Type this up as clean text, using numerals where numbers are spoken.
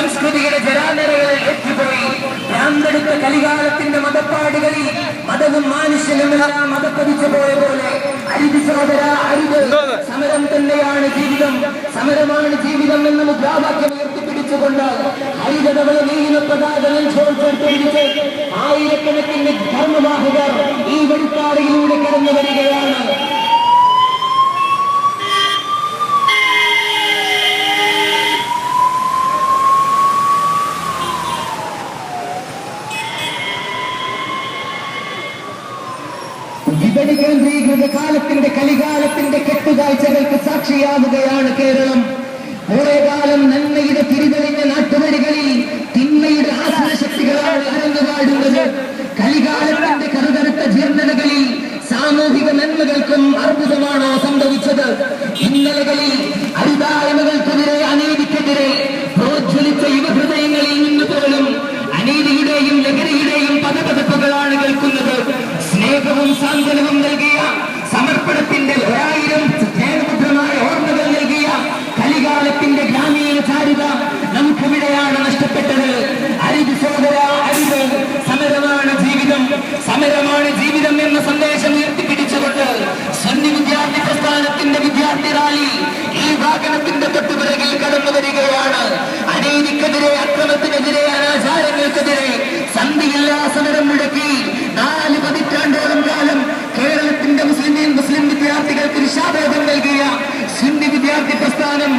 സംസ്കൃതിയുടെ ജരാനരകളിൽ എത്തിപ്പോയി. ഭ്രാന്തെടുത്ത കലികാലത്തിന്റെ മതപ്പാടുകളിൽ മതവും മനുഷ്യനുമെല്ലാം മതപ്പതിച്ചു പോയ പോലെ അരുത് സഹോദര അരുത്. സമരം തന്നെയാണ് ജീവിതം, സമരമാണ് ജീവിതം എന്ന മുദ്രാവാക്യം ഉയർത്തിപ്പിടിച്ചുകൊണ്ട് ഹരിതവള നീല പതാകകൾ ചോർച്ചെടുത്ത് ആയിരക്കണക്കിന് ധർമ്മവാഹകർ ഈ വഴിപ്പാതയിലൂടെ കടന്നു വരികയാണ്. വിപണി കേന്ദ്രീകൃത കാലത്തിന്റെ കലികാലത്തിന്റെ കെട്ടുകാഴ്ചകൾക്ക് സാക്ഷിയാവുകയാണ് കേരളം. കുറെ കാലം നന്മയുടെ തിരിതെളിഞ്ഞ നാട്ടുവഴികളിൽ തിന്മയുടെ ആശ്രയശക്തികളാണ് അരങ്ങുപാടുന്നത്. കലികാലത്തിന്റെ കറുകറുത്ത ജീർണതകളിൽ സാമൂഹിക നന്മകൾക്കും അർബുദമാണോ സംഭവിച്ചത്? ഇന്നലകളിൽ അരുതായ്മകൾക്കെതിരെ അനീതിക്കെതിരെ പ്രോജ്വലിച്ച യുവഹൃദയങ്ങളിൽ നിന്ന് പോലും അനീതിയുടെയും ലഹരിയുടെയും പദപതപ്പുകളാണ് കേൾക്കുന്നത്. സ്നേഹവും സാന്ത്വനവും നൽകിയ സമർപ്പണത്തിന്റെ 1000 സ്നേഹപുത്രമായ ഓർമ്മകൾ നൽകിയ കലികാലത്തിന്റെ ഗ്രാമീണ ചാരുത നമുക്കിവിടെയാണ് നഷ്ടപ്പെട്ടത്. അരുത് സഹോദര അരുത്. സമരമാണ് ജീവിതം, സമരമാണ് ജീവിതം എന്ന സന്ദേശം ഉയർത്തിപ്പിടിച്ചുകൊണ്ട് സുന്നി വിദ്യാർത്ഥി പ്രസ്ഥാനത്തിന്റെ വിദ്യാർത്ഥി റാലി ഈ വാഹനത്തിന്റെ തൊട്ടുപിറകിൽ കടന്നു വരികയാണ്. അനീതിക്കെതിരെ, അക്രമത്തിനെതിരെ, അനാചാരങ്ങൾക്കെതിരെ സന്ധിയില്ലാ സമരം മുടക്കി 4 പതിറ്റാണ്ടോളം കാലം കേരളത്തിന്റെ മുസ്ലിം വിദ്യാർത്ഥികൾക്ക് ദിശാബോധം നൽകിയ സുന്നി വിദ്യാർത്ഥി പ്രസ്ഥാനം